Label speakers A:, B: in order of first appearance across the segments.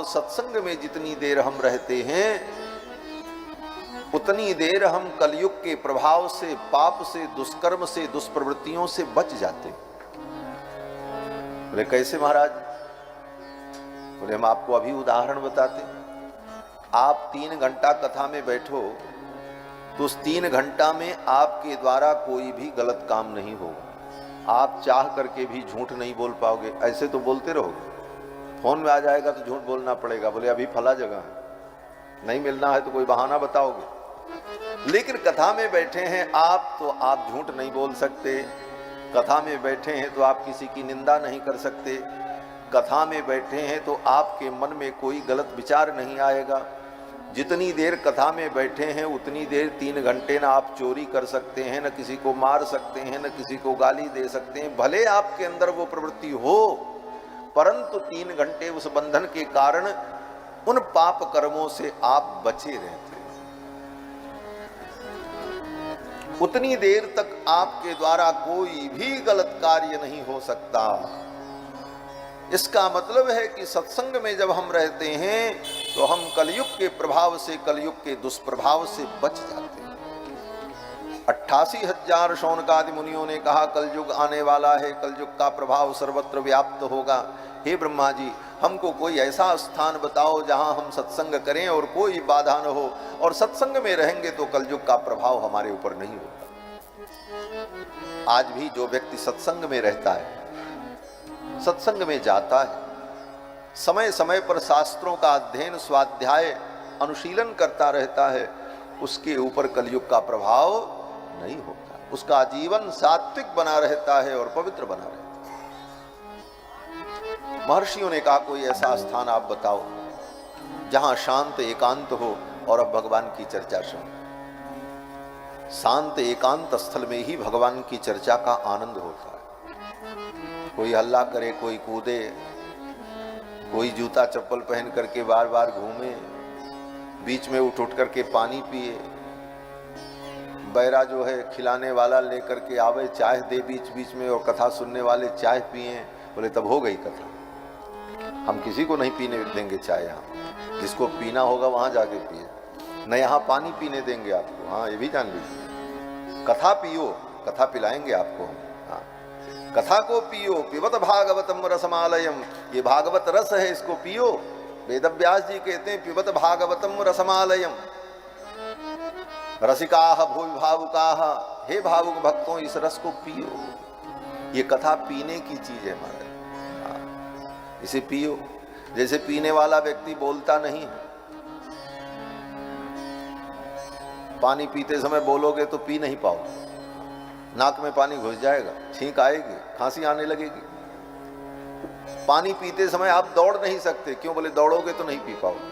A: और सत्संग में जितनी देर हम रहते हैं उतनी देर हम कलयुग के प्रभाव से, पाप से, दुष्कर्म से, दुष्प्रवृत्तियों से बच जाते। बोले कैसे महाराज? बोले हम आपको अभी उदाहरण बताते। आप 3 घंटा कथा में बैठो तो उस 3 घंटा में आपके द्वारा कोई भी गलत काम नहीं होगा। आप चाह करके भी झूठ नहीं बोल पाओगे, ऐसे तो बोलते रहोगे। फोन में आ जाएगा तो झूठ बोलना पड़ेगा, बोले अभी फला जगह है, नहीं मिलना है तो कोई बहाना बताओगे। लेकिन कथा में बैठे हैं आप तो आप झूठ नहीं बोल सकते। कथा में बैठे हैं तो आप किसी की निंदा नहीं कर सकते। कथा में बैठे हैं तो आपके मन में कोई गलत विचार नहीं आएगा। जितनी देर कथा में बैठे हैं उतनी देर 3 घंटे न आप चोरी कर सकते हैं, न किसी को मार सकते हैं, न किसी को गाली दे सकते हैं। भले आपके अंदर वो प्रवृत्ति हो, परंतु 3 घंटे उस बंधन के कारण उन पाप कर्मों से आप बचे रहते हैं। उतनी देर तक आपके द्वारा कोई भी गलत कार्य नहीं हो सकता। इसका मतलब है कि सत्संग में जब हम रहते हैं तो हम कलयुग के प्रभाव से, कलयुग के दुष्प्रभाव से बच जाते हैं। 88,000 शौनकादि मुनियों ने कहा कलयुग आने वाला है, कलयुग का प्रभाव सर्वत्र व्याप्त होगा। हे ब्रह्मा जी, हमको कोई ऐसा स्थान बताओ जहां हम सत्संग करें और कोई बाधा न हो, और सत्संग में रहेंगे तो कलयुग का प्रभाव हमारे ऊपर नहीं होगा। आज भी जो व्यक्ति सत्संग में रहता है, सत्संग में जाता है, समय समय पर शास्त्रों का अध्ययन, स्वाध्याय, अनुशीलन करता रहता है, उसके ऊपर कलयुग का प्रभाव नहीं होता। उसका जीवन सात्विक बना रहता है और पवित्र बना रहता है। महर्षियों ने कहा कोई ऐसा स्थान आप बताओ जहां शांत एकांत हो। और अब भगवान की चर्चा सुनो। शांत एकांत स्थल में ही भगवान की चर्चा का आनंद होता है। कोई हल्ला करे, कोई कूदे, कोई जूता चप्पल पहन करके बार बार घूमे, बीच में उठ करके पानी पिए, बैरा जो है खिलाने वाला लेकर के आवे, चाय दे बीच बीच में, और कथा सुनने वाले चाय पिए। बोले तब हो गई कथा। हम किसी को नहीं पीने देंगे चाय, यहाँ जिसको पीना होगा वहां जाके पिए, न यहाँ पानी पीने देंगे आपको। हाँ, ये भी जान लीजिए, कथा पियो, कथा पिलाएंगे आपको। हाँ, कथा को पियो। पिबत भागवतम रसमालयम, ये भागवत रस है, इसको पियो। वेदव्यास जी कहते हैं पिबत भागवतम रसमालयम, रसिकाह भूमि भावुकाह, हे भावुक भक्तों इस रस को पियो। ये कथा पीने की चीज है महाराज। इसे पियो। जैसे पीने वाला व्यक्ति बोलता नहीं है, पानी पीते समय बोलोगे तो पी नहीं पाओगे, नाक में पानी घुस जाएगा, छींक आएगी, खांसी आने लगेगी। पानी पीते समय आप दौड़ नहीं सकते, क्यों? बोले दौड़ोगे तो नहीं पी पाओगे।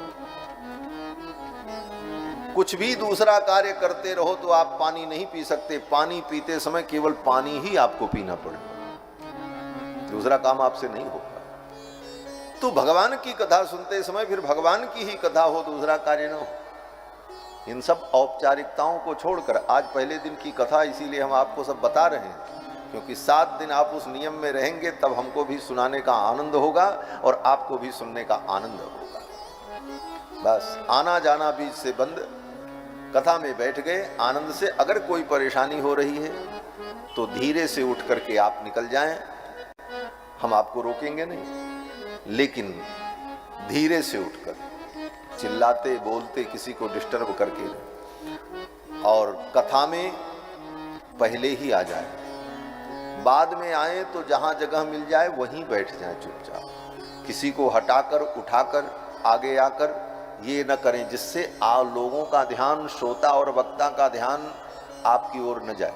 A: कुछ भी दूसरा कार्य करते रहो तो आप पानी नहीं पी सकते। पानी पीते समय केवल पानी ही आपको पीना पड़ेगा, दूसरा काम आपसे नहीं होगा। तो भगवान की कथा सुनते समय फिर भगवान की ही कथा हो, दूसरा कार्य न हो। इन सब औपचारिकताओं को छोड़कर आज पहले दिन की कथा, इसीलिए हम आपको सब बता रहे हैं, क्योंकि 7 दिन आप उस नियम में रहेंगे तब हमको भी सुनाने का आनंद होगा और आपको भी सुनने का आनंद होगा। बस आना जाना बीच से बंद, कथा में बैठ गए आनंद से। अगर कोई परेशानी हो रही है तो धीरे से उठ करके आप निकल जाएं, हम आपको रोकेंगे नहीं, लेकिन धीरे से उठकर, चिल्लाते बोलते किसी को डिस्टर्ब करके, और कथा में पहले ही आ जाए। बाद में आए तो जहां जगह मिल जाए वहीं बैठ जाए चुपचाप। किसी को हटाकर उठाकर आगे आकर ये न करें जिससे लोगों का ध्यान, श्रोता और वक्ता का ध्यान आपकी ओर न जाए।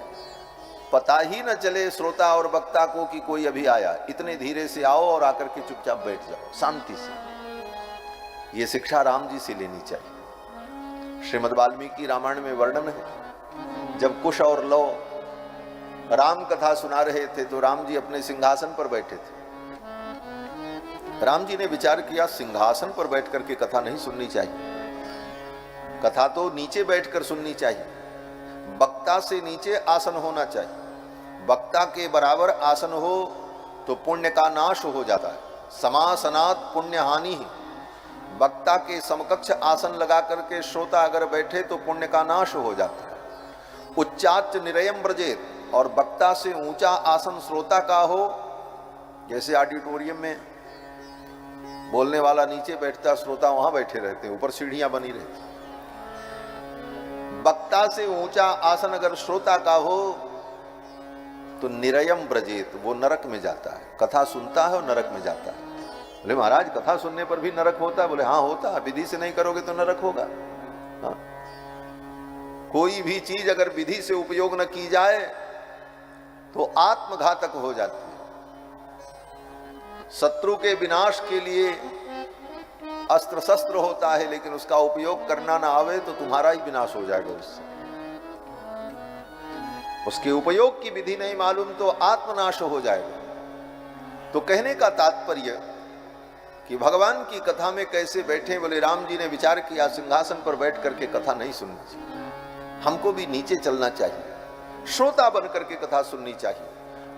A: पता ही न चले श्रोता और वक्ता को कि कोई अभी आया। इतने धीरे से आओ और आकर के चुपचाप बैठ जाओ शांति से। ये शिक्षा राम जी से लेनी चाहिए। श्रीमद् वाल्मीकि रामायण में वर्णन है, जब कुश और लव राम कथा सुना रहे थे तो राम जी अपने सिंहासन पर बैठे थे। राम जी ने विचार किया सिंहासन पर बैठ करके कथा नहीं सुननी चाहिए, कथा तो नीचे बैठकर सुननी चाहिए। वक्ता से नीचे आसन होना चाहिए। वक्ता के बराबर आसन हो तो पुण्य का नाश हो जाता है। समासनात् पुण्य हानि ही। वक्ता के समकक्ष आसन लगा करके श्रोता अगर बैठे तो पुण्य का नाश हो जाता है। उच्चाच निरयम ब्रजेत, और वक्ता से ऊंचा आसन श्रोता का हो, जैसे ऑडिटोरियम में बोलने वाला नीचे बैठता, श्रोता वहां बैठे रहते, ऊपर सीढ़ियां बनी रहती। वक्ता से ऊंचा आसन अगर श्रोता का हो तो निरयम ब्रजेत, वो नरक में जाता है। कथा सुनता है और नरक में जाता है। बोले महाराज कथा सुनने पर भी नरक होता है? बोले हाँ होता है, विधि से नहीं करोगे तो नरक होगा। हाँ? कोई भी चीज अगर विधि से उपयोग न की जाए तो आत्मघातक हो जाती है। शत्रु के विनाश के लिए अस्त्र शस्त्र होता है, लेकिन उसका उपयोग करना ना आवे तो तुम्हारा ही विनाश हो जाएगा उससे। उसके उपयोग की विधि नहीं मालूम तो आत्मनाश हो जाएगा। तो कहने का तात्पर्य कि भगवान की कथा में कैसे बैठे? बोले राम जी ने विचार किया सिंहासन पर बैठ करके कथा नहीं सुननी चाहिए, हमको भी नीचे चलना चाहिए, श्रोता बन करके कथा सुननी चाहिए।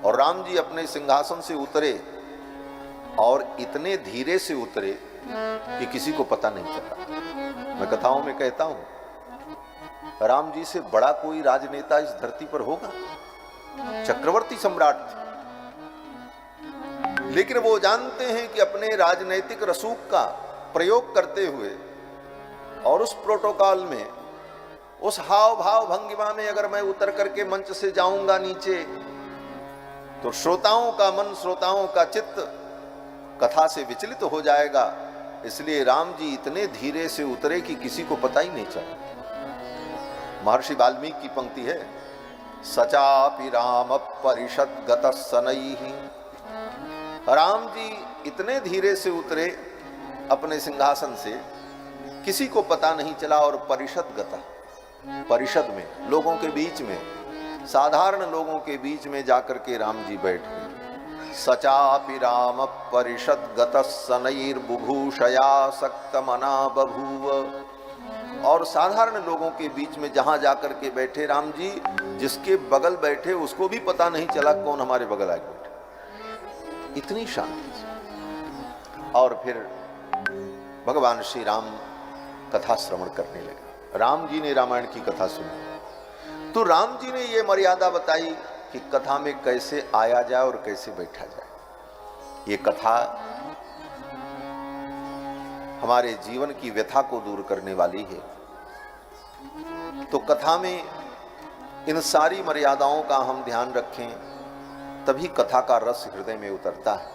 A: और राम जी अपने सिंहासन से उतरे और इतने धीरे से उतरे कि किसी को पता नहीं चला। मैं कथाओं में कहता हूं राम जी से बड़ा कोई राजनेता इस धरती पर होगा? चक्रवर्ती सम्राट थे, लेकिन वो जानते हैं कि अपने राजनैतिक रसूख का प्रयोग करते हुए और उस प्रोटोकॉल में, उस हाव भाव भंगिमा में अगर मैं उतर करके मंच से जाऊंगा नीचे तो श्रोताओं का मन, श्रोताओं का चित्त कथा से विचलित हो जाएगा। इसलिए राम जी इतने धीरे से उतरे कि किसी को पता ही नहीं चला। महर्षि वाल्मीकि की पंक्ति है, सचापि राम परिषद गतः सनैहि। राम जी इतने धीरे से उतरे अपने सिंहासन से, किसी को पता नहीं चला। और परिषद गतः, परिषद में, लोगों के बीच में, साधारण लोगों के बीच में जाकर के राम जी बैठ गए। सचापि राम परिषद गतः सनैर्बुभूषया सक्तमना बभूव। और साधारण लोगों के बीच में जहां जाकर के बैठे राम जी, जिसके बगल बैठे उसको भी पता नहीं चला कौन हमारे बगल आके बैठे। इतनी शांति से। और फिर भगवान श्री राम कथा श्रवण करने लगे। राम जी ने रामायण की कथा सुनी तो राम जी ने ये मर्यादा बताई कि कथा में कैसे आया जाए और कैसे बैठा जाए। ये कथा हमारे जीवन की व्यथा को दूर करने वाली है। तो कथा में इन सारी मर्यादाओं का हम ध्यान रखें, तभी कथा का रस हृदय में उतरता है।